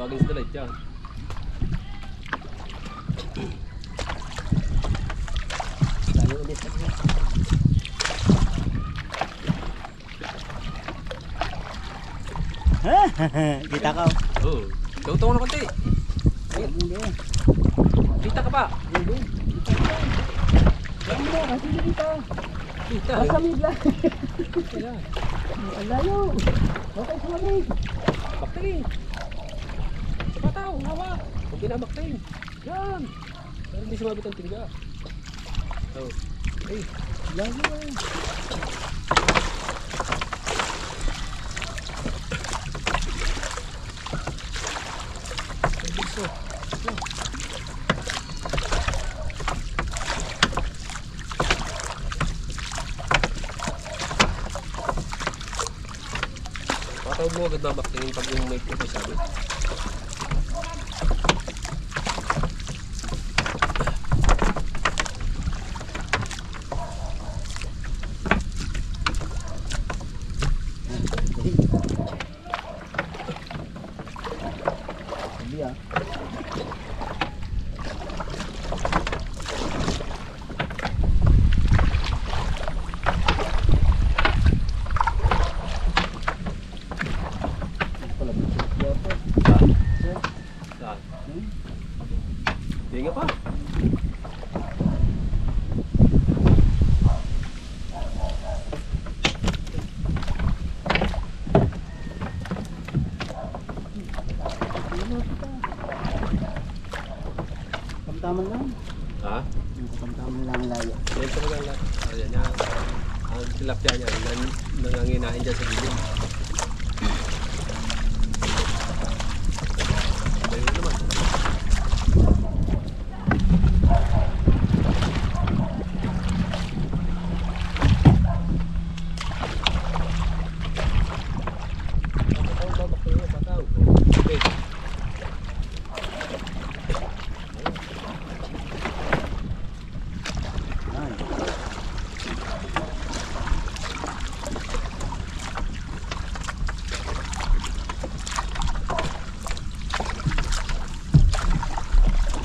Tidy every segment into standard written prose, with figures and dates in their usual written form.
against the light yan. Tayo ulit. Kita ka. Oo. Tawag ko na konti. Hindi. Kita ka ba? Hindi. Ano ba? Kasi dito. Kita. Masamig lang. Kaya. Ang layo. Okay, sumamig. Baktayin. Sa pataw, hawa. Huwag binabaktayin. Yan. Pero hindi sumabit ang tingga. Oh. Hey. Layo eh. Gusto. Patawag mo agad babaktingin pag yung may puto sabi. Sabi ah. Saan? Hindi nga pa. Kamtaman lang. Ha? Kamtaman lang ang layo. Yan talaga lang. Ayan niya. Ang tilapia niya. Nanganginahin dyan sa gilid. Ayun naman. Pataw. Okay. Yan.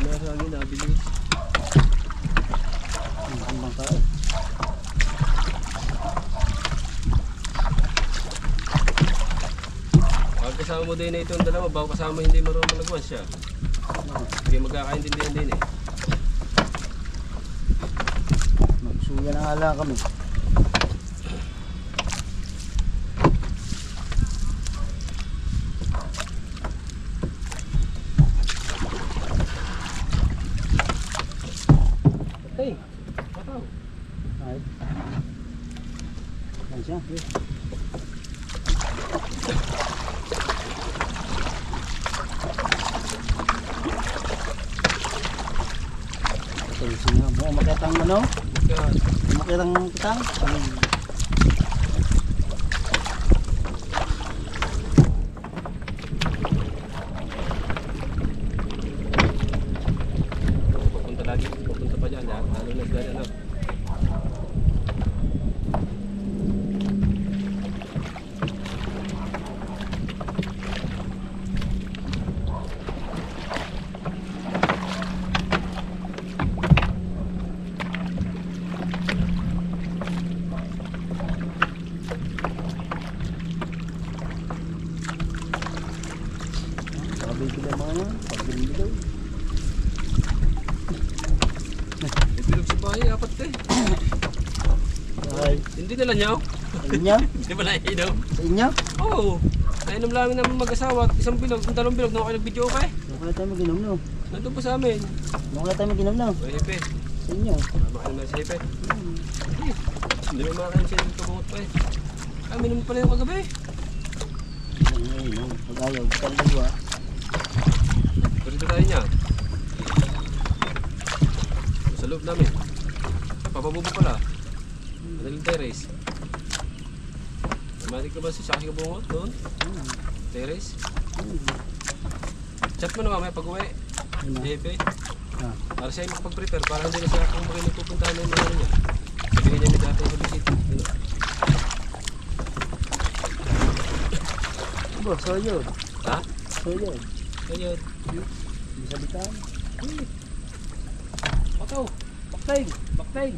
Nasa akin nabilis. Ang bangka eh. Pag kasama mo din na itong dalawa, bago kasama hindi marunong malagwan siya. Hindi magkakaintindihan din eh. Magsuya na ala kami. Hey, pataw. Ay. Yan siya. Ito siya. Mo makitang ano? Yan. Makitang kitang. Pupunta lagi, pupunta pa dyan. Lalo na sa ano. Sabi ko na mga pag-ibig daw. Ibilog sa bahay, apat ka eh. Ay, Hindi nila niyaw. sa inyo? Hindi ba naiinom? Sa inyo? Oo. Nainom lang namin mag-asawa. Isang bilog, dalawang bilog. Nung ako nag-video ko eh. Mukha tayo mag-inom no? Nandun pa sa amin. Mukha tayo mag-inom no? O, hepe. Sa inyo? Makain na si hepe. Hindi mo makain siya yung tumungot pa eh. Ah, minum pala yung kagabi. Ngayon, pag-ayaw, kita rin dalawa. Pwede tayo niya. Sa loob namin. Papabubo pala. Madaling terrace. Matik ka ba si Saki Kabungot doon? Terrace? Chat mo na mamaya pag uwi. Ano? Jepe. Ah. Para siya yung makapag-prepare. Para hindi na siya kung bakit nagpupuntahan na yung mga niya. Sabihin niya may dati sa visit. Ba, so yun. Ha? So yun. Ganyan. Bisa bitan. Pataw. Bakteng. Bakteng.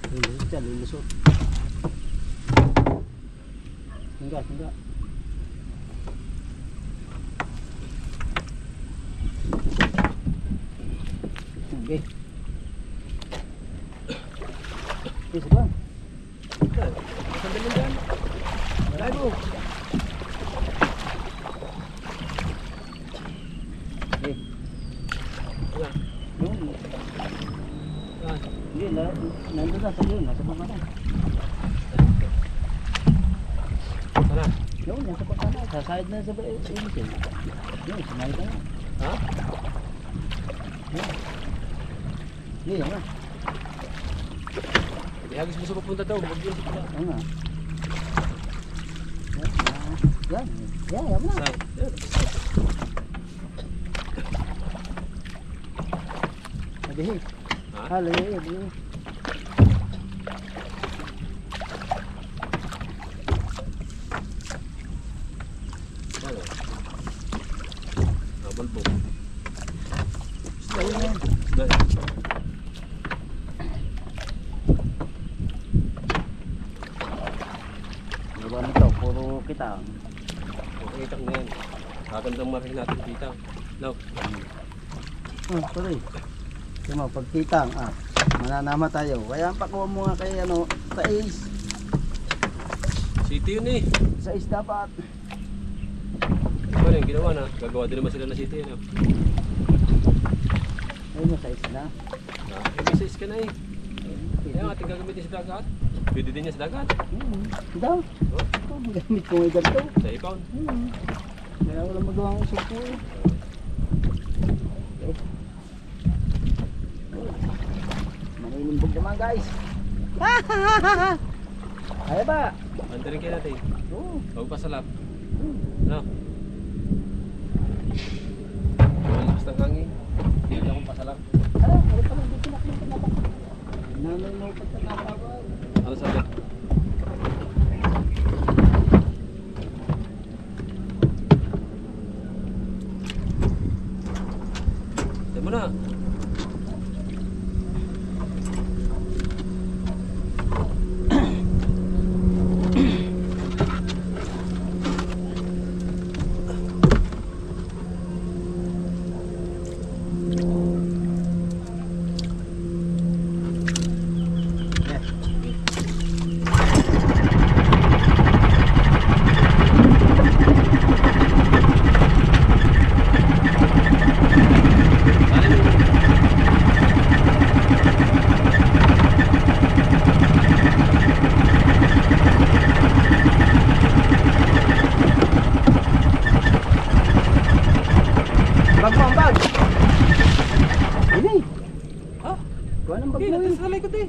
Lulusot yan, lulusot. Enggak. Okay. Isa ba? Sandalin dyan. Lago. Okay. Wala. Yun. Yan. Hindi, nandun na sa yun. Nasa baba na. Sana. Yun, nasa baba na. Sa side na sa baba. Yun, sumali ka na. Ha? Yun. Hindi, yan na. Ihagis mo sa papunta daw. Huwag yun. Oo nga. Yan. Yan mo na. Saan? Yan. Adihi. Ha? Halo, adihi. Ano? Ah, balbo. Ayun yan. Dahil. Diba nito, puro kitang. Kitang na yan. Magandang marihin natin kitang. No. Oh, sorry. Diba, pag kitang, mananama tayo. Kaya ang pakuha mo nga kay sa ace. City yun eh. Sa ace dapat. Ano yung ginawa na? Gagawa din naman sila na city. Ano? Ayun mo sa ace na. May size ka na eh. Kaya nga ating gagamitin sa dagat. Pwede din niya sa dagat. Daw. Oh, Ito, magamit ko ngayon ganito. sa ipawn. Kaya wala magawang usok ko eh. Okay. Maninimbog naman guys. Kaya ba? Antarin kayo natin. Oo. Huwag pa salap. No? Malakas ng hangin. Hindi akong pasalap. Ano pa lang dito nakita. Nanay mo pagkakabawal. Ano sabi? Tayo mo na. Bag mo ang bag. Ini. Ha? Kuha ng bag Okay, mo eh. natin sa likod eh.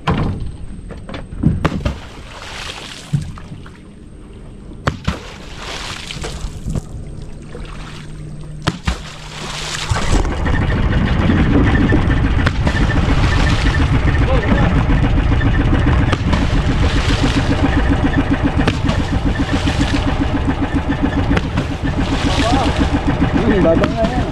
Babang nga yan.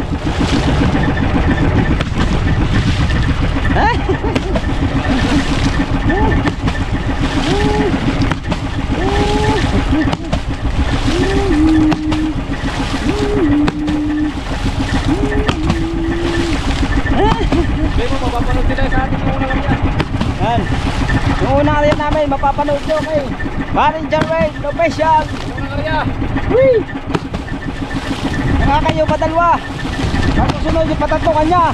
May mo, mapapanood nila sa ating unang yan. Yan. Yung unang area namin, mapapanood nyo kay Maring Jarway, Official. Unang area. Whee! Mga kayo padalwa. Tapos sunod yung patatlo kanya.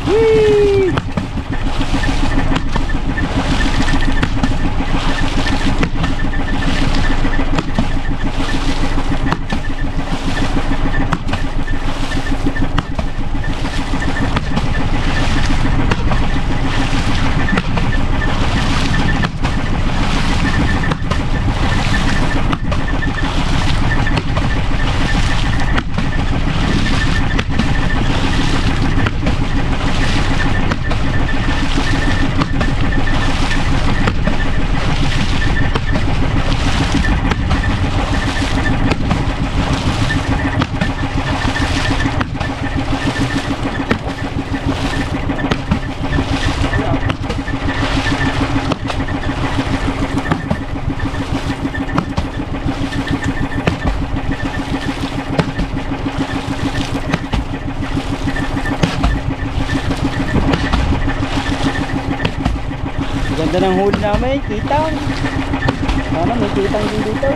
Whee! Ganda ng huli namin, kitang. Sana may kitang din dito.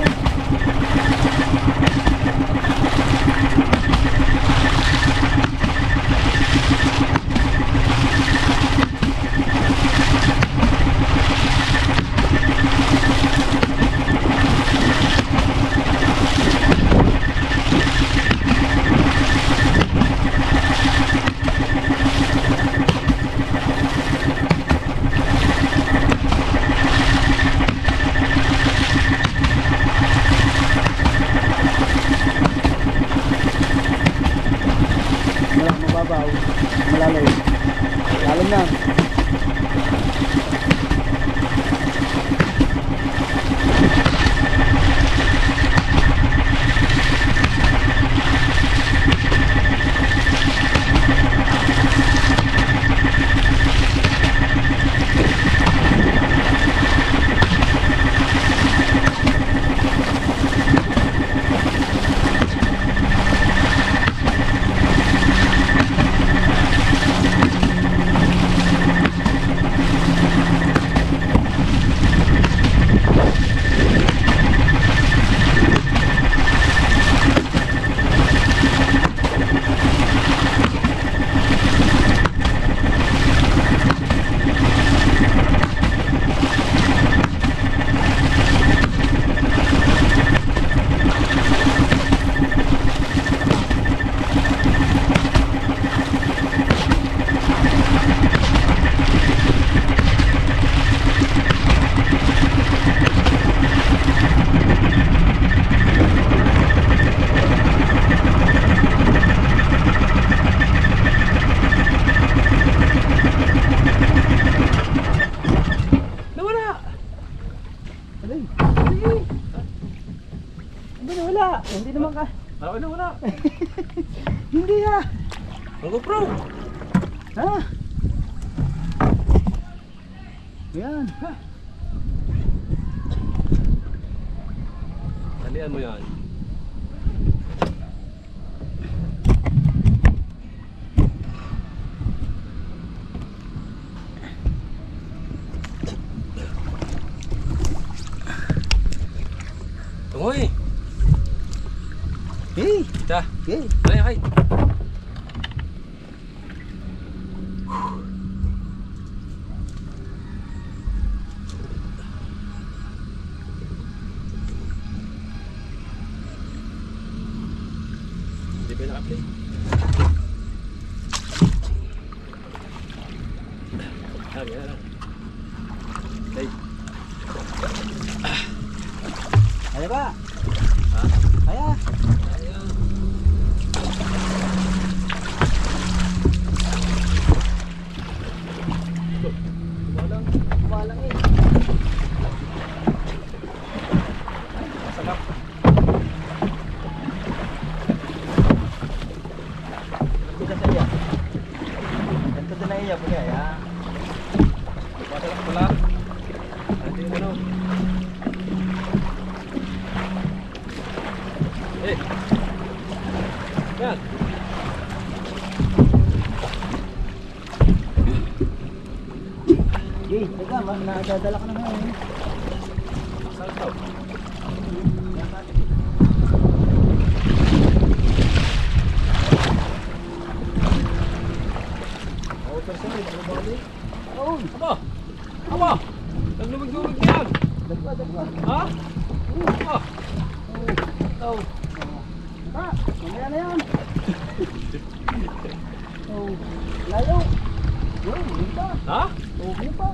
Mababaw, malalim. Lalim na. Wala. Hindi naman ka. Malaki na wala. Hindi ah. Ang GoPro. Ha? Yan. Ha? Talian mo yan. Tungoy. Hey. Dah. Okay. Ayo, ayo. Di ba naka-play? Sabi na. Hey. Ayo ba? Ha? Ayo. Ayo. Walang. Walang eh. Sarap. Kita saya. Ito din na iya punya ya. Masarap pala. Nanti yung ano. Eh. Yan. Hey, teka, nadadala ka na ngayon. Saan ito? Oh, person eh. Ano ba kami? Oo. Aba! Aba! Naglumig-lumig na yan! Dagpa, dagpa. Ha? Aba! Oo. Ha, mamaya na yan. Oo. Layo. Yo, yun pa. Ha? Oo, yun pa.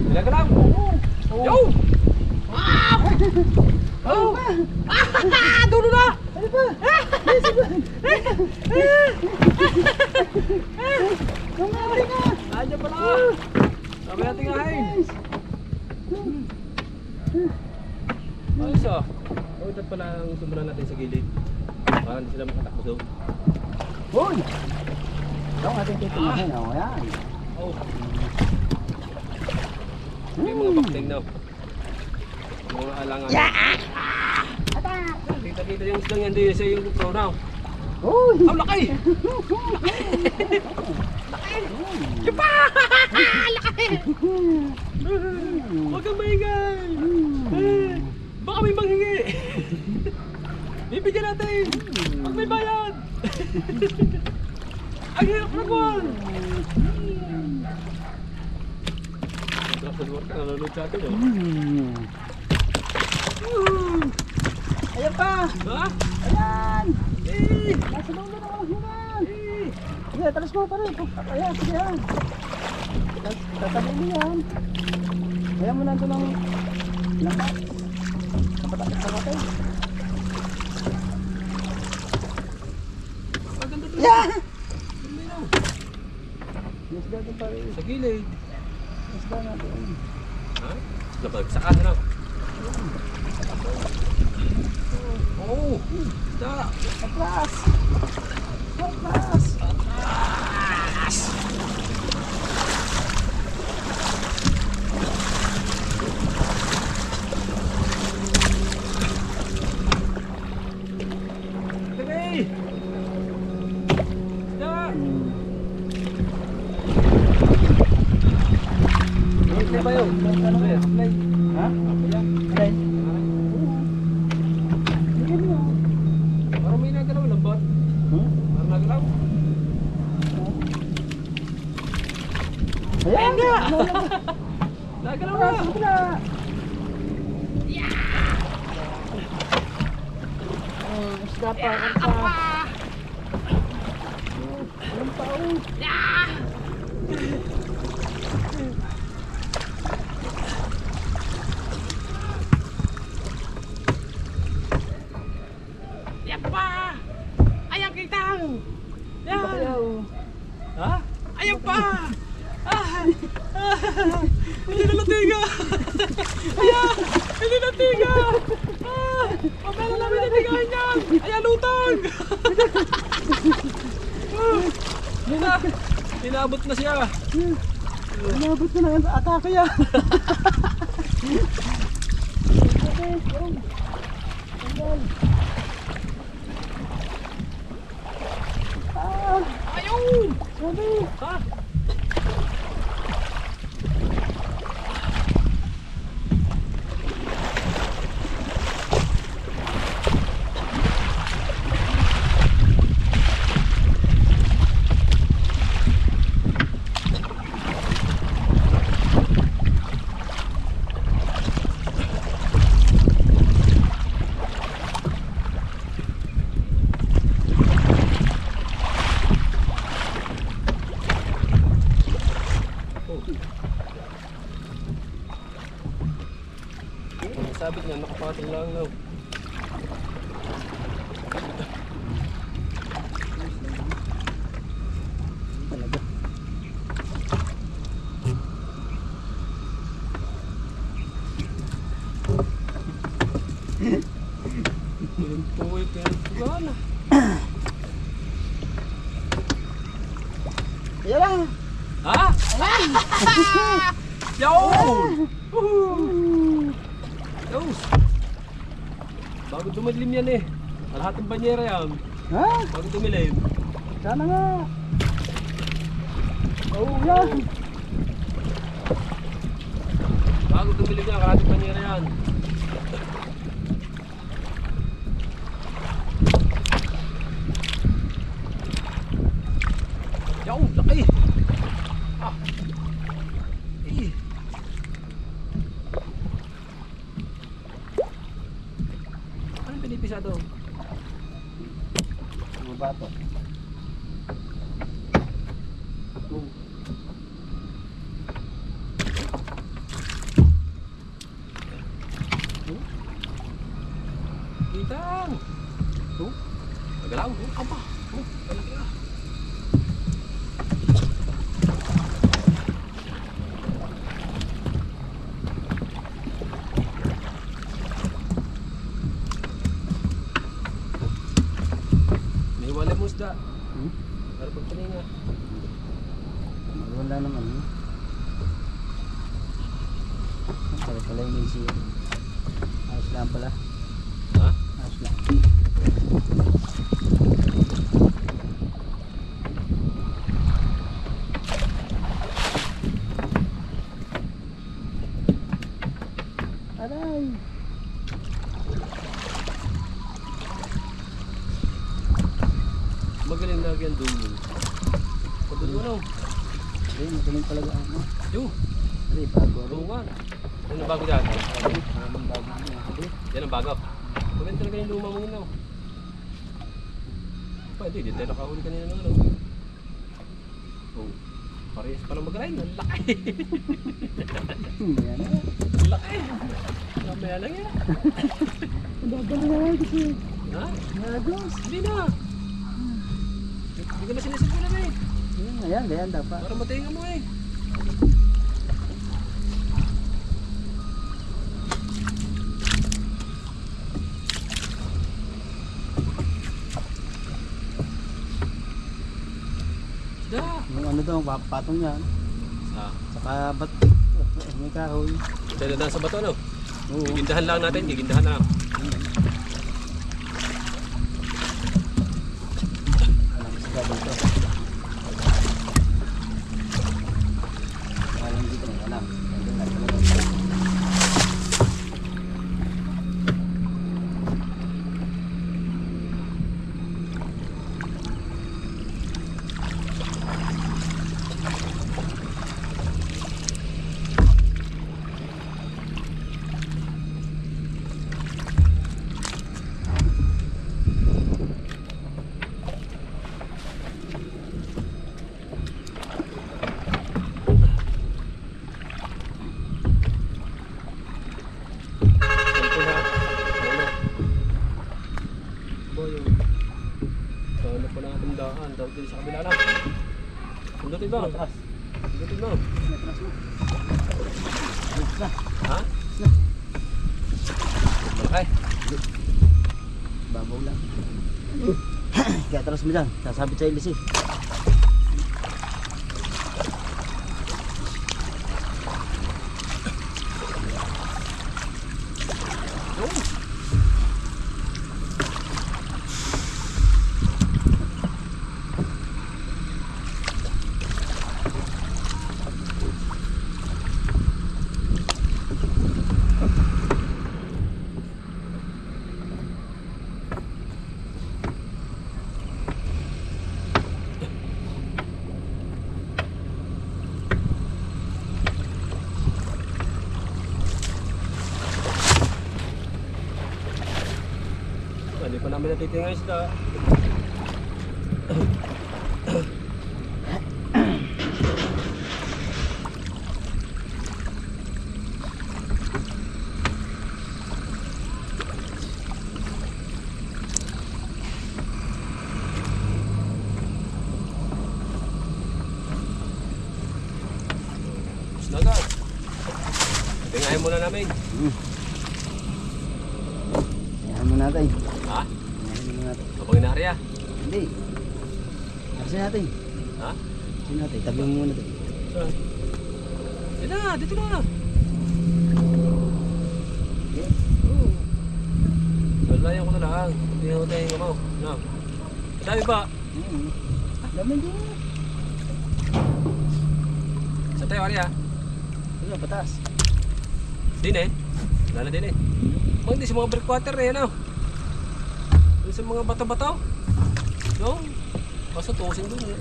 Ilan ka lang? Oo. Oo. Yo! Ah! Oh! Ah! Dulo na! Ano pa? Yes, ba? Kumari na. Nandiyan pala! Sabi natin ngahin! Ayos ah! Oh, dapat pala ang sumuran natin sa gilid. Para hindi sila makatakbo daw. Hoy! Ito ang ating titingnan. Oh, yan. Oh! May mga bakting na. Mga alangan. Ata! Kita-kita yung islang yan din sa yung GoPro now. Uy! Ang laki! Laki! Yung pa! Laki! Huwag kang maingay! Baka may manghingi! Bibigyan natin! Pag may bayad! Ang hirap na buwan! Nakasunod ka, nanonood sa atin, Ayan pa! Ha? Ayan! Eh! Nasa loob na nakahunan! Eh! Sige, talas mo pa rin. Ayan, sige yan. Tatabi mo yan. Ayan mo nandun ang lakas. Kapatay. Maganda to! Yeah! Luminaw. Yes, dati pa rin. Sa gilid. Yes, dati natin. Ha? Lapag sa kanan ako. Oo! Da! Atras! Atras! Atras! Tagay! Da! Play ba yun? Play. Ha? Play. Alay. Parang may nagalaw, lambat. Parang nagalaw. Ayan nga! Nagalaw na! Sobra! Isda pa, pa. Ayan pa, oh. Yan pa! Ayan kitang! Yan! Ayaw. Ha? Ayan pa! Ah! Ah! Hindi na natiga! Ayan! Hindi natiga! Ah! Paano namin natigahan yan? Ayan, lutang! Ah! Inabot na siya! Inabot ko na yan sa atake yan. Okay, oh. Tanggal. Ah, Ayun! sabi. Ha? Sabit niya, nakapatong lang daw. Talaga. Pinagpuwi, pinagpuwi. Ayan lang. Ha? Yun! Woohoo! Yos! Bago dumilim yan eh. Lahat ng banyera yan. Ha? Bago dumilim. Sana nga. Oh, yan. Bago dumilim yan, lahat ng banyera yan. Yaw! Laki! Ah! Eh! Anong pinipisado? Bumaba to. Kitang! Oh? Nagalaw? Oh, aba! Oh, talaga. May wala mo isda. Para pagpaninga. Wala naman. Pala yung easy. Ayos lang pala. Ha? Ayos lang. lagi ang dulo. Padulo ano? Hindi, matuloy talaga ano. Yung, Hindi, bago. rungan. Yan ang bago dyan. Maraming bago niya. Hindi. Yan ang bago. Maganda talaga yung luma mo yun. Pwede, di tayo nakahuli kanina ng ano. Oh, parehas pa lang mag-ride. Ang laki. Yan na. Ang laki. Mamaya lang yan. Ang dadali na lang kasi. Ha? Nagos. Hindi na. Hindi ko na sinisid ko na eh. Ayan, ayan dapat. Para matinga mo eh. Da. Yung ano daw, patong yan. Ah, Saka bat, may kahoy. dahil na sa bato ano? Oo. Gigindahan lang natin, gigindahan na lang. Alam ko sa dito. Alam dito, alam. Alam na talaga. Cellphone ha. Ano? Boy, yung... Ano pa lang ating daan? Daw din sa kabila na. Sundutin mo. Atras. Sundutin mo. Atras mo. Atras na. Ha? Na. Malaki. Babaw lang. Kaya atras mo dyan. Sasabit sa ilis eh. Yung. Hindi pa namin natitingnan isda. Naga. Tingnan muna namin. Ayan mo natin. Ha? Ayan mo natin. Kapag inarya. Hindi. Arsin natin. Ha? Arsin natin. Tabi mo muna natin. Saan? Dito na, dito na. Okay. Oo. Lalayan ko na lang. Hindi ako tayo ngamaw. No. Sabi ba? Laman din. Sa tayo, Arya? Ano, patas. Din eh. Wala na din eh. Kung hindi sa mga breakwater eh, ano? Doon sa mga bato-bato. No? Basta tusin doon eh.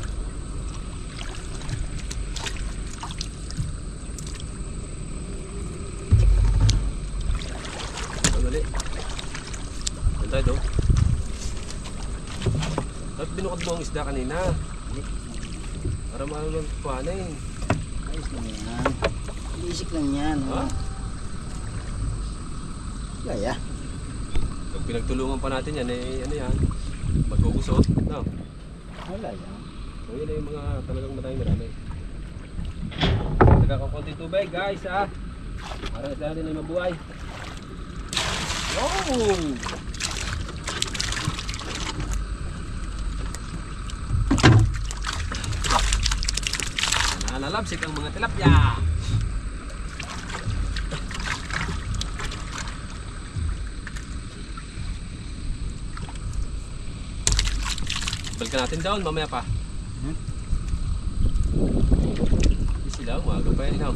Dali. Doon tayo doon. Dapat binukad mo ang isda kanina. Para maano magpanin. Ayos lang yan. Basic lang yan. Ha? Gaya. Pag pinagtulungan pa natin yan, eh ano yan? Magugusot. No? Wala yan. So yun yung mga talagang marami. Nagkakakunti tubig guys ha. Para isla natin ay mabuhay. Wow! Nalalabsik ang mga tilapia. Balikan natin down, mamaya pa. Easy lang, maaga pa yan.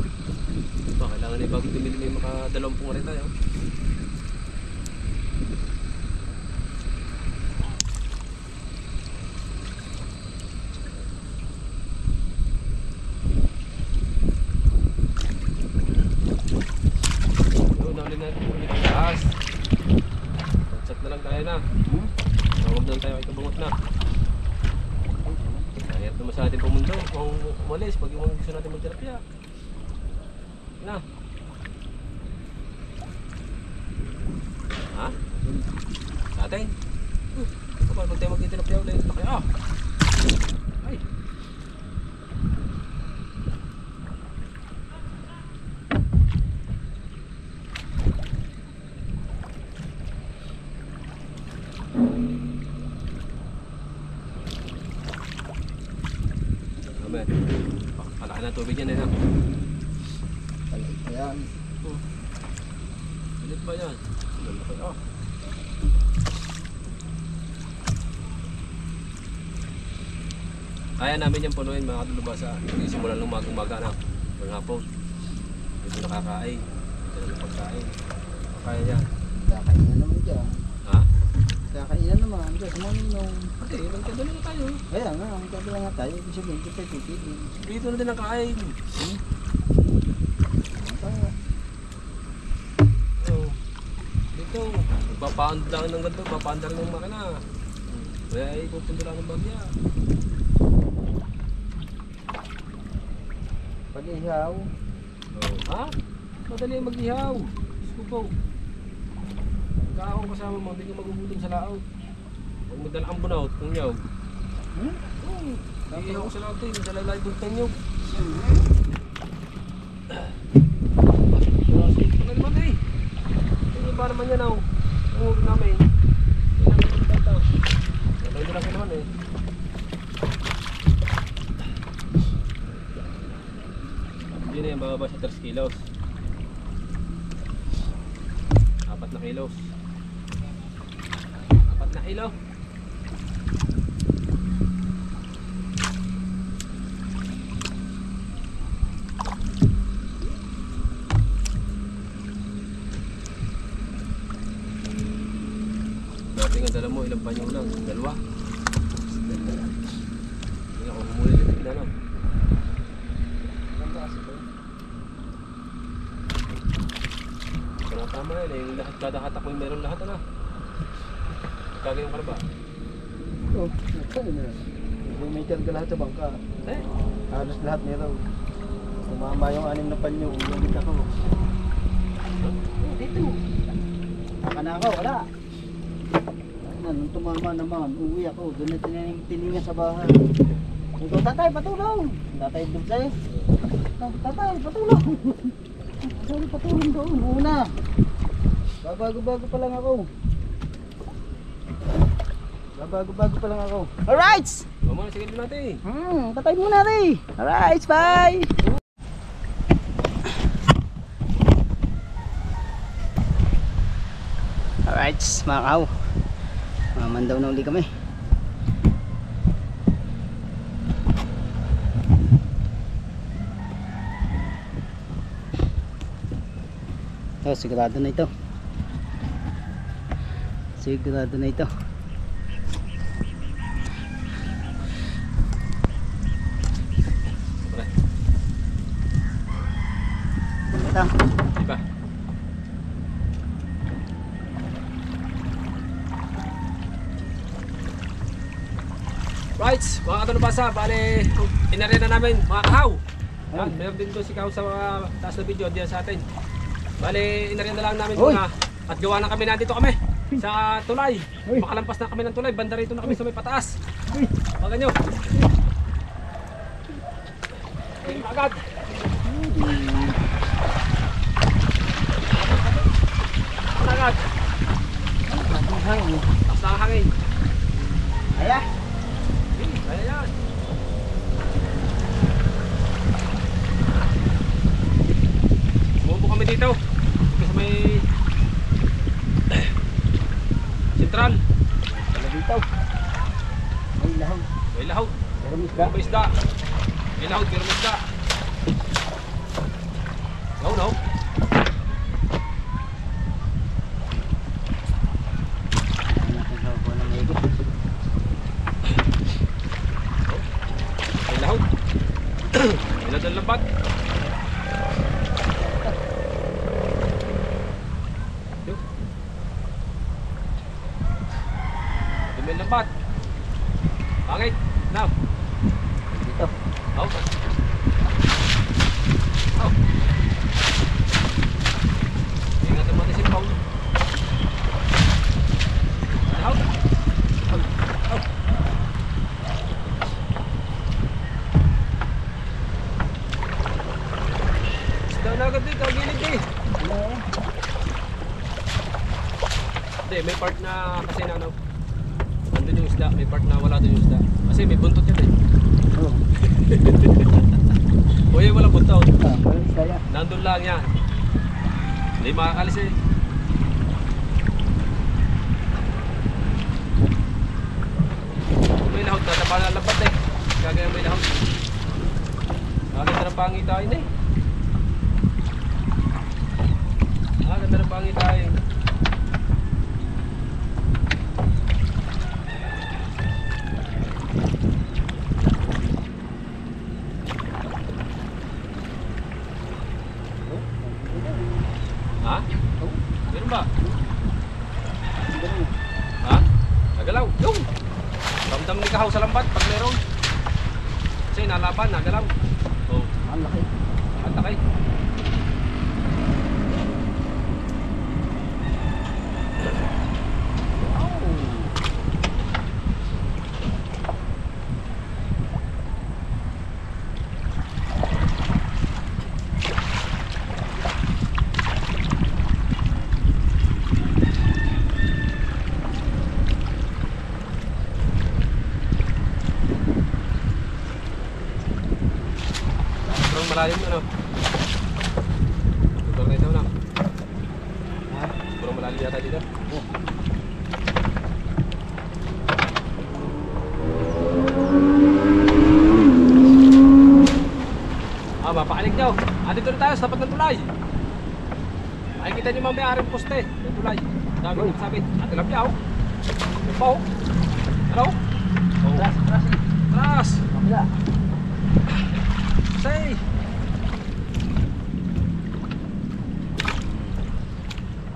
Kailangan bago tumili may maka-20 rin tayo. doon tayo kay Kabungot na. Hirap naman sa atin pumunta. Kung umalis, pag yung gusto natin magtilapia. Na. Ha? Sa atin? Kapag pag tayo magtilapia ulit, laki ah! Ay! Amen. Palaki na tubig yan eh na. Ayan. Ulit ba yan? Laki ah! Kaya namin yung punuin mga kadulubasa. Simulan ng umaga na. Pag hapon. Hindi nakakain. Hindi na pagkain. Kaya niya. Kakainan naman dyan. Ha? Kakainan naman. Diyos mo nung... Hindi, magkadala na tayo. Kaya nga, ang kabila nga tayo. Ibig sabihin, kita titigil. Dito na din ang kain. Oh. Dito. Papaand lang ng ganito. Papaand lang ng makina. Kaya ipupunta lang ng bagya. Pag-ihaw. Oh. Ha? Madali mag-ihaw. Skupo. Kaya akong kasama mo, hindi ka magugutom sa laot. Huwag mo dala ang bunaut, kung nyaw. Oo. Iihaw ko sa laot eh, dala laibog ng nyog. Ano naman eh? Ano ba naman yan ako? Ang huwag namin. Yan ang magkata. Nalawin ko lang naman eh. Yun eh, bababa siya 3 kilos. 4 na kilos. 4 na kilo. Dati nga dala mo, ilang panyo lang? 2. Hindi ako humuli litik na lang. Pero tama yan eh, yung lahat kada hatak mo meron lahat na. Kagayong ka na ba? Oo, nagkain na. May karga lahat sa bangka. Eh? Halos lahat meron. Tumama yung 6 na panyo. Umigit ako. Dito. Baka na ako, wala. Nung tumama naman, uwi ako. Doon na tininga sa bahay. Ikaw, tatay, patulong. Tatay, doon sa'yo. Tatay, patulong. Tatay, patulong doon. Una. Babago-bago pa lang ako. Babago-bago pa lang ako. Alright! Mama, sige din natin. Tatay muna rin. Alright, bye! Alright, mga kaw. Mamandaw na uli kami. Oh, sigurado na ito. Sigurado na ito. Pre, Ito. diba? Right, mga katanubasa, bali, inarena namin mga kahaw. Yan, meron din doon si Kahaw sa mga taas na video diyan sa atin. Bali, inarena lang namin muna. At gawa na kami, nandito kami sa tulay. Makalampas na kami ng tulay, banda rito na kami sa may pataas. Baga nyo. Tingin agad. Agad. Taas na ang hangin. Aya. Kaya yan. Bumubo kami dito. Kasi may sentral. Wala dito. Ay, lahog. May lahog. Pero misda. May isda. May lahog pero may isda. No, no. May lahog. May ladang lambat. May lambat. Pangit. Now. Dito. Oh. Oh. Ingat naman din si Paul. Out. Oh. Oh. Isda na agad dito, gilid eh. Ano eh? Hindi, may part na kasi na ano. Nandun yung isda, may part na wala doon yung isda. Kasi may buntot yan eh. Oh. Uy, wala buntot. Parang isda yan. Nandun lang yan. Hindi makakalis eh. May lahot na, tapa na labat eh. Gagaya may lahot. Ganda ng pangitain eh. Ganda ng pangitain. Ha? Meron ba? Ha? Nagalaw. Yung! Ramdam ni Kahaw sa lambat pag meron. Kasi nalaban, nagalaw. Oh, Ang laki. ang takay. Malalim ano? Motor na ito na. Ha? Puro malalim yata dito. Oh. Mapakalig nyo. Dito na tayo sa tapat ng tulay. Makikita nyo mamaya aring poste ng tulay. Dami Uy. nyo sabit. Lang niya oh. Yung pa oh. Ano? Oh. Tras, tras eh. Tras! Kabila. Say!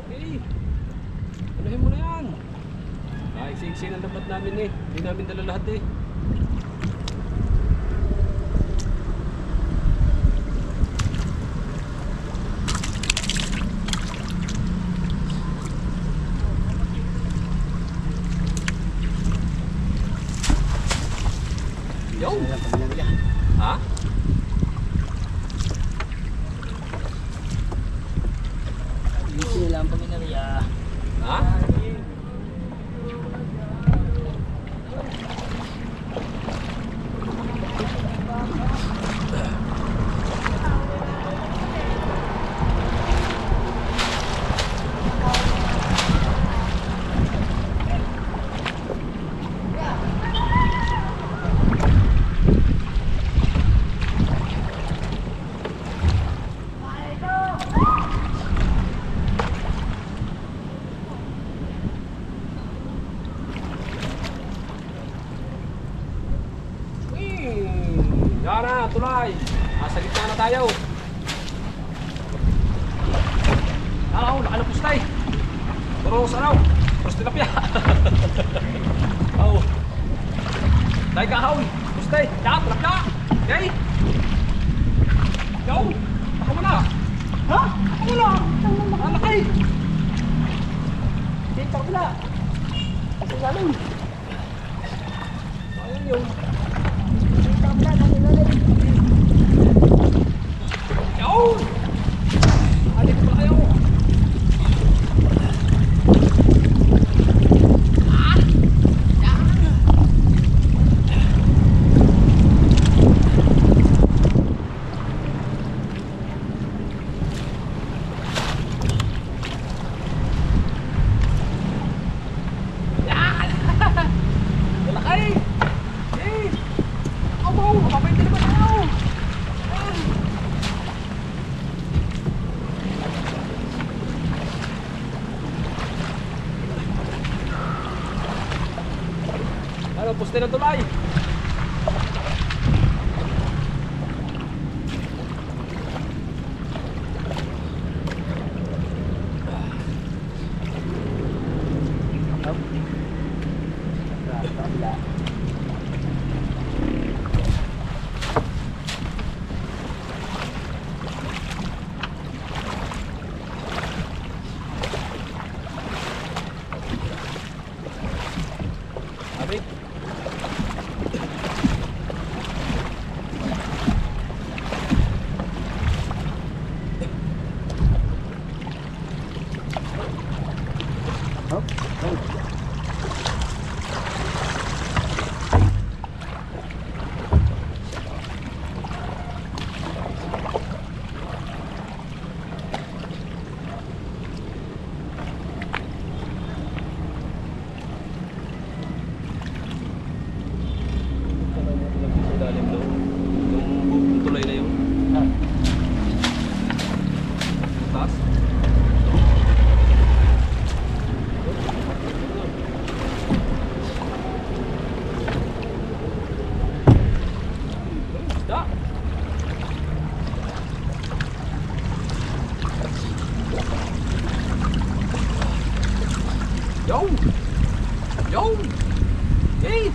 Okay. Anuhin mo na yan. Iksi-iksi ng dapat namin eh. Hindi namin dala lahat eh. Yo! Ayan, kabila nila. Ha? Easy nila ang paminarya. Ha? Yan na, tulay. Nasa gitna na tayo. Araw, nakalapustay. Puro sa araw. Puro sa tilapia. Oh. Dahil kahaw. Pustay. Yan, tilapia. Okay. Yo. Ako mo na. Ha? Ako mo na. Alakay. Dito, kabila. Kasi galing. Ayun yun. Dito, kabila. Kasi galing. Yo. Alit pa kayo. Ano, poste ng tulay. kabila. Abi. Hop, hop. Dalim daw. Yung tulay na yun. Ah, Taas. Da. Yo. Yo. Hey.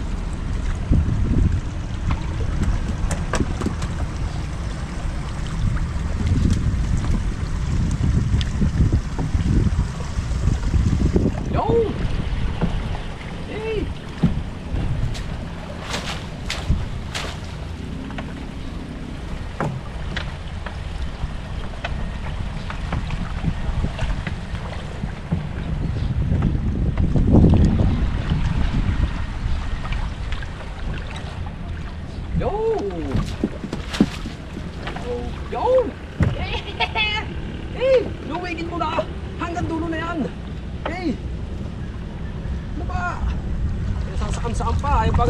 Yo. Hey. Yo! Oh, yo! Hey! Luwigin mo na! Hanggang dulo na yan! Hey! Ano ba? Sasaan-saan pa. Yung pag...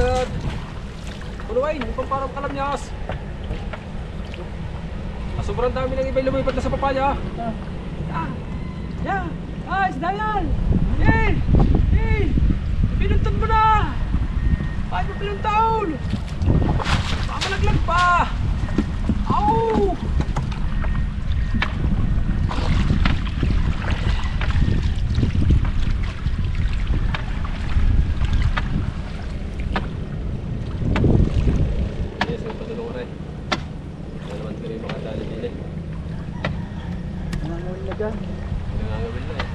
Puluwain, yung pang parang kalamyas. Sobrang dami ng iba'y lumipat na sa papaya. Ah! Yeah! Ah, isda yan! Hey! Hey! Pinuntun mo na! Ay, mo pinuntaon! Malaglag pa! Au! Yes, may patulong rin. Ano naman ko rin mga dali-dili. nangangulit na dyan. Nangangawin na eh.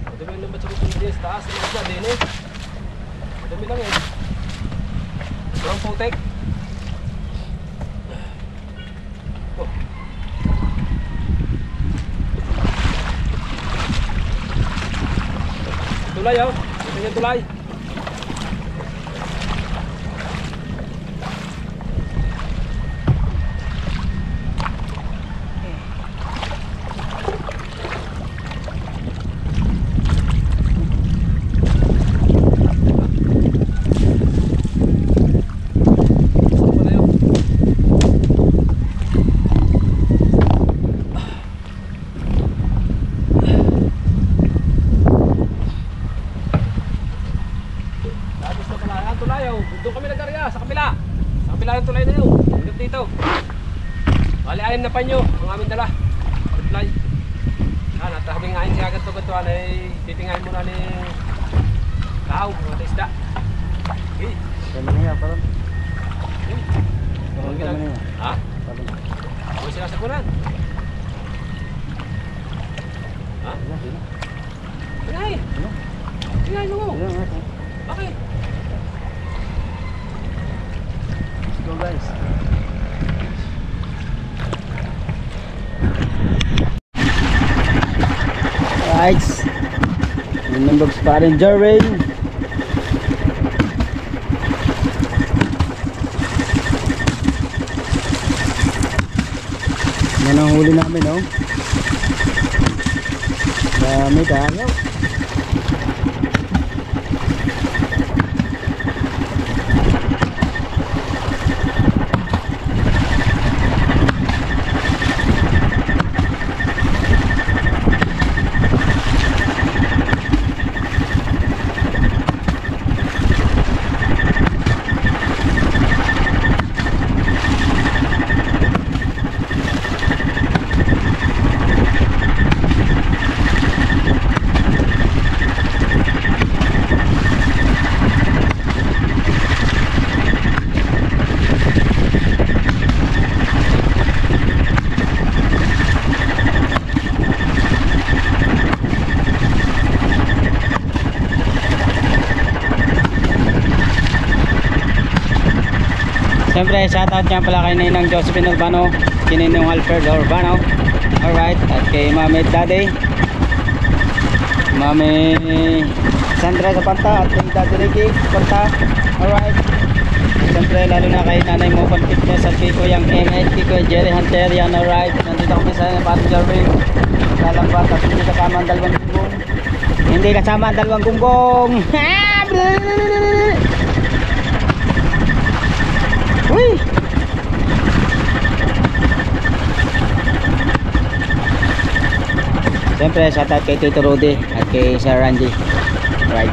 Madami yung lambat sa kumpindes, taas na lang siya, din eh. Madami lang eh. Sobrang putek. Oh. Tulay oh, ito yung tulay. Doon kami nag-arya, sa kabila. Sa kabila yung tulay na yun. Hanggang dito. Bali, 6 na panyo ang aming dala. Tulay. At habing ngayon siya agad tugutuan ay titingayin muna ni Kahaw, mga isda. Okay. Kaya na yan, parang. Parang Kaya na yan. ha? Parang. Ano sinasagunan? Ha? Sila, sila. Tingay! Sila. Tingay mo! Sila nga. Bakit? Let's go guys. Right. Remember spotting Jerry. Yan ang huli namin, no? Dami tayo. Siyempre, shoutout nga pala kay Ninang Josephine Urbano, Kininong Alfred Urbano. Alright, at kay Mami Daddy, Mami Sandra sa Panta, at kay Daddy Ricky Panta. Alright. Siyempre, lalo na kay Nanay Mo Fitness at kay Kuyang ML, kay Kuya Jerry Hunter. Yan, alright. Nandito kami sa passenger ring. Lalambat at hindi kasama ang dalawang gunggong. Hindi kasama ang dalawang gunggong. Uy! Siyempre, shoutout kay Tito Rudy at kay Sir Randy. Right.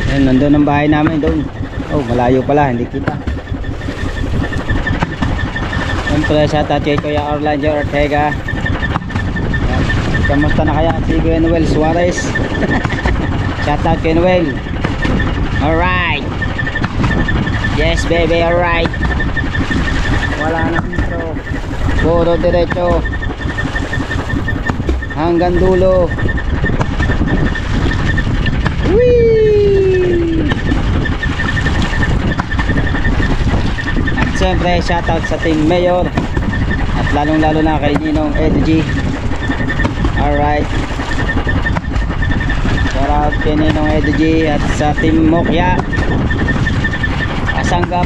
Ayun, nandun ang bahay namin doon. Oh, malayo pala, hindi kita. Siyempre, shoutout kay Kuya Orlando Ortega. Kamusta na kaya si Kuya Noel Suarez? Shoutout kay Noel. Alright. Yes baby, alright. Wala na intro. Puro diretso hanggang dulo. Whee! At siyempre shoutout sa Team Mayor at lalong lalo na kay Ninong Edgy. Alright, shout out kay Ninong Edgy at sa Team Mokya, Sanggap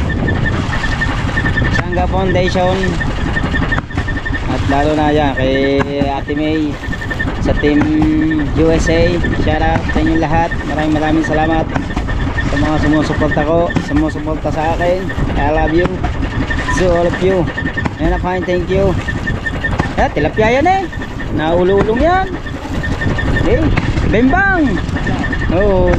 Foundation, at lalo na yan kay Ate May sa Team USA. Shout out sa inyo lahat. Maraming salamat sa mga sumusuporta sa akin. I love you to all of you and a fine thank you. Tilapia yan eh, naululong yan. Okay, bimbang. Oo.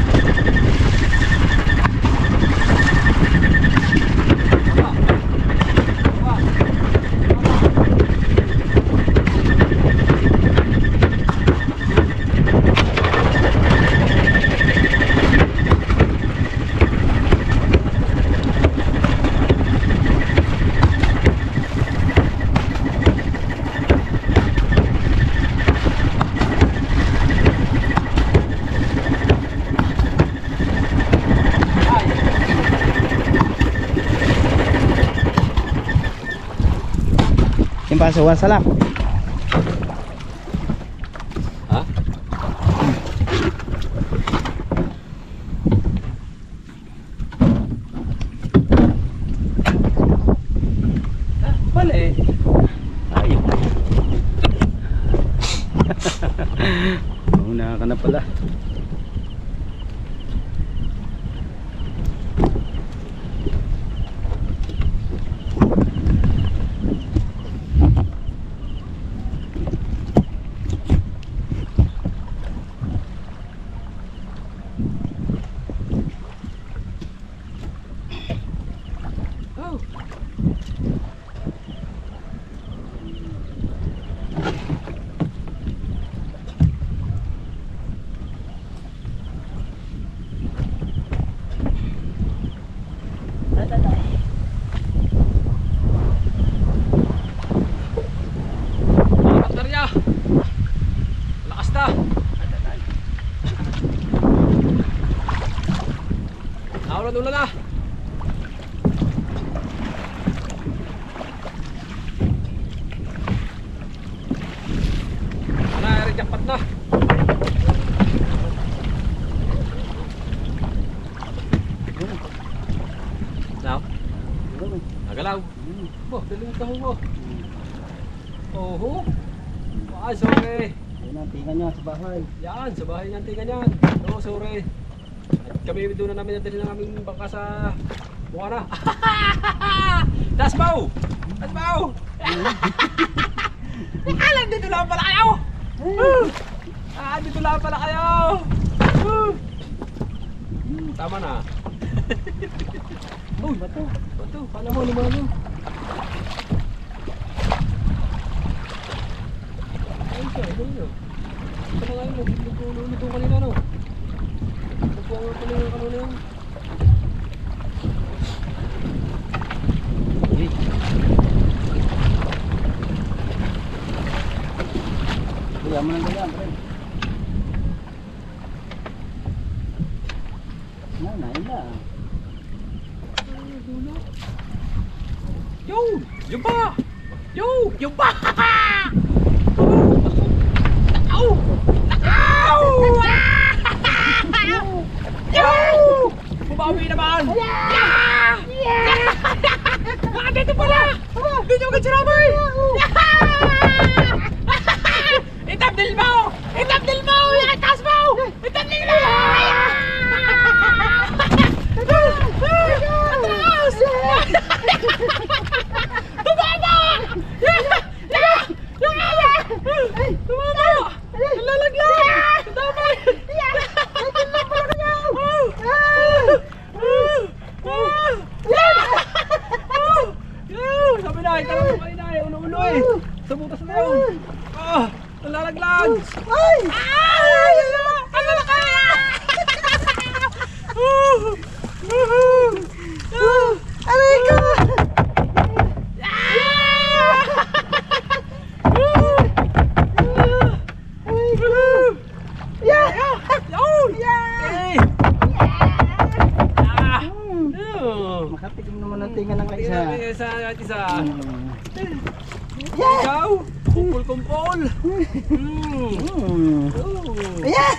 Yung paso salak. Ha? Bale. Ayun. Una ka na pala. Ulan na. Ana, jackpot na. Now? Nagalaw. Bo, daling taho mo. Oho. Ay, sorry. Yan ang tinga niya sa bahay. Yan, sa bahay niyan tinga niyan. Oo, sorry. Kami doon na namin nadali ng aming bangka sa Buwana. Dasbaw! Dasbaw! Alam, dito lang pala kayo! Dito lang pala kayo! Tama na. Uy, bato. Bato, pala mo, lumano. Ayun siya, ayun yun. Ito na ngayon, nagululutong kanina, no? Nagkuha nga pala yung kanina yun. mo ng ganyan, pre. Nain na. Yo! Yung ba? Yo! Yung ba? Nakaw! Nakaw! Yo! Bumawi naman! Yeah! Yeah! Dito pala! Dito ka sinabay! Itabdil mo! Itabdil mo! Itas mo! Itabdil mo! Atras! Tumama! Tumama! Lalaglag! Tumama! Sabi na, ito lang kayo na ulo-ulo eh. Sa butas na yun. Nalalaglag. Ay! Ay! Ano na kaya? Aray ko! Makatikim naman ang tinga ng isa. Isa. Ikaw, kumpul-kumpul. Ayan!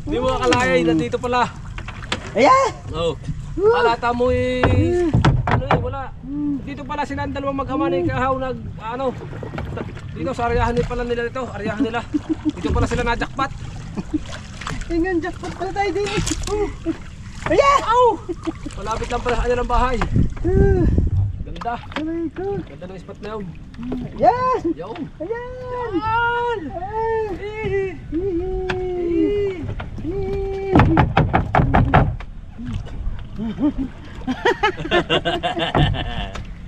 Hindi mo akalaya, nandito pala. Ayan! Oh. Alata mo ano wala. Dito pala sila ang dalawang mag-ama ni Kahaw dito sa aryahan pala nila dito, aryahan nila. Dito pala sila na-jackpot. Ingan, jackpot pala tayo din. Ayan! Ow! Malapit lang pala sa kanilang bahay. Ganda. Aray ko! Ganda ng spot na yun. Ayan! Yo! Ayan! Yan!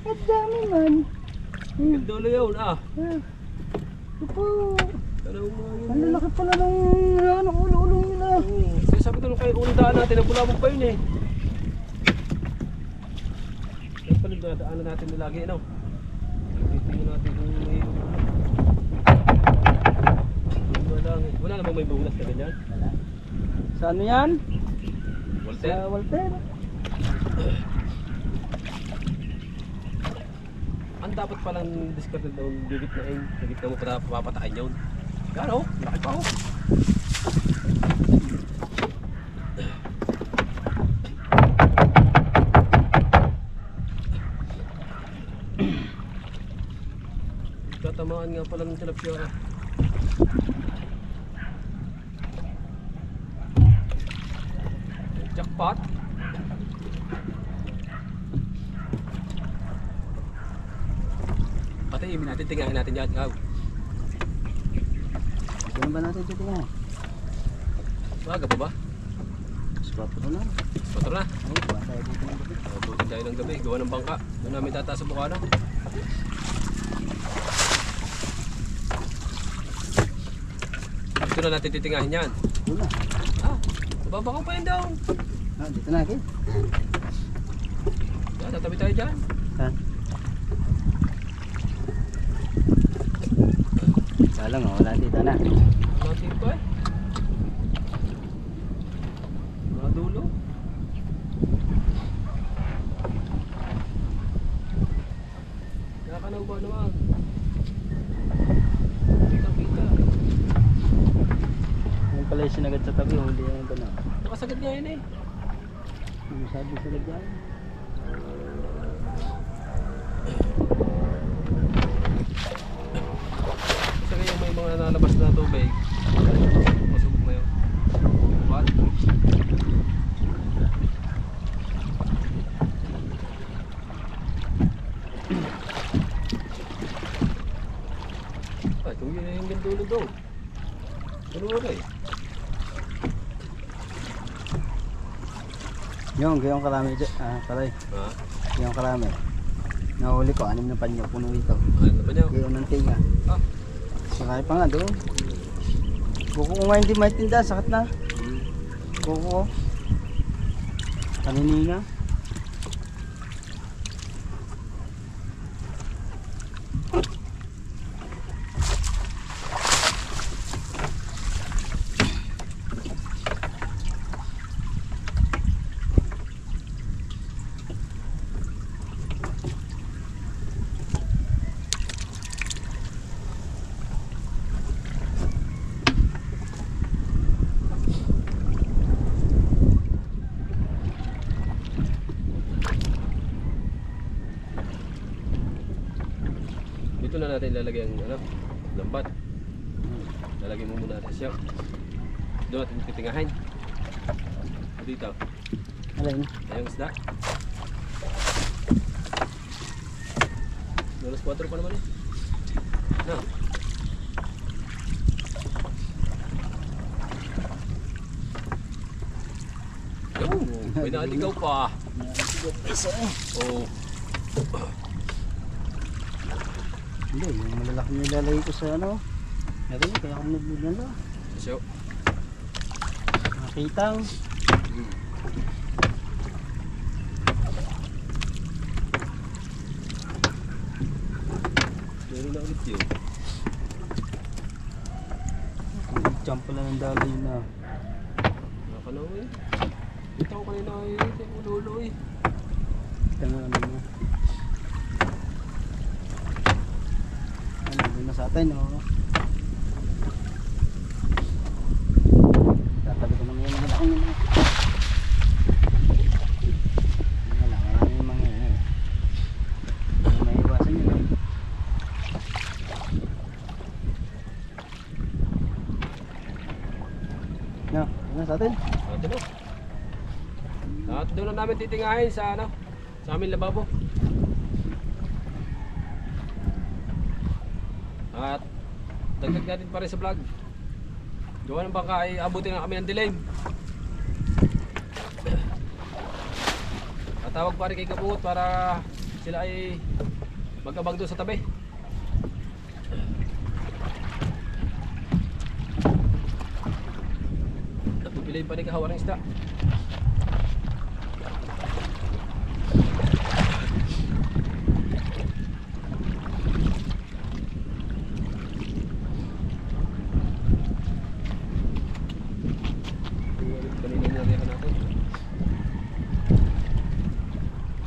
Ang dami man. Ganda ulo yun Opo. Ang Ang lalaki pala ng ulo-ulo nila. Kaya sabi ko nung kayo unang daan natin, ang bulabog pa yun eh. Kaya pala daanan natin nilagi, ano? Titingnan natin kung may... Wala namang may bulas na ganyan. Sa ano yan? Walter? Sa Walter. Ang dapat palang discard daw bibit na yun. Bibit na mo pa papataan yun. Yan o, laki pa o. Tatamaan nga pala ng tilapia. Jackpot. Patayin natin, tingnan natin dyan. Saan ba natin titingnan? Maga pa ba? Spot ko na. Spot na. Ay, kuha tayo dito ng gabi. Buti tayo ng gabi, gawa ng bangka. Doon namin tataas sa bukana. Dito na natin titingahin yan. Wala. Nababakaw pa yun daw. Dito na akin. Yan, tatabi tayo dyan. Saan? Salang wala dito na. Mga tipo eh. Mga dulo. Nakakanaw ba naman? Kita-kita. Yung pala yung sinagat sa tabi, huli yan ito na. Nakasagad nga yun eh. Yung sabi sa lagyan. Kasi yung may mga nalabas na tubig, masubok na yun. What? Ay, kung yun yung gandulo daw. Ano wala eh? Yung karami dyan. Taray. Ha? Yung karami. Nahuli ko, 6 na panyo, puno ito. Ano ba niya? Yung ng tinga. Ah, Marami pa nga doon. Kuko ko nga hindi maitinda, sakit na. Kuko. Kanina. na natin ilalagay ang ano, lambat. Lalagay mo muna natin siya. Doon natin titingahin. Dito. Alin? Ayong isda. Alas 4 pa naman eh. No. May naaligaw pa. Isa eh. Oh. Hindi, yung malalaki nilalagay ko sa ano. Meron yun, kaya ako nagbibigyan lang. So. Nakitang. Meron na ulit yun. Jump pala ng daloy na. Nakakanaw eh. Ito ko kanina ay ulo eh. Ito nga ano mo. Ano, doon na sa atin oh. Tatabi ko naman yung malaking yun. Wala yung mga yun. May iwasan yun eh. No, ano sa atin? Ito no. At doon na namin titingahin sa ano, sa aming lababo. At dagdag natin pa rin sa vlog. Gawa ng bangka ay abutin na kami ng dilim. At tawag pa rin kay Kabungot para sila ay magkabang doon sa tabi. Pipiliin pa rin kahawa ng isda.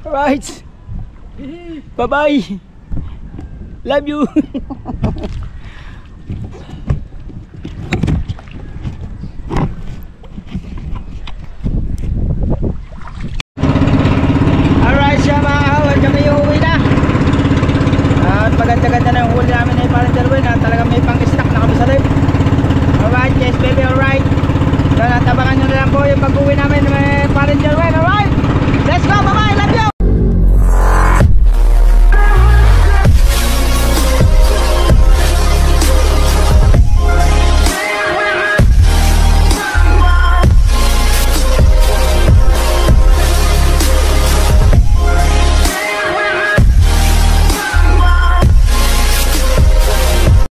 Alright. Bye-bye. Love you. Alright siya mga kawan, kami uuwi na. At maganda-ganda na yung huli namin ay parang Jerwin at talagang may pang-stock na kami sa live. Alright, yes baby, alright. Yan, at abangan nyo na lang po yung pag-uwi namin may parang Jerwin, alright. Let's go, bye-bye, love you.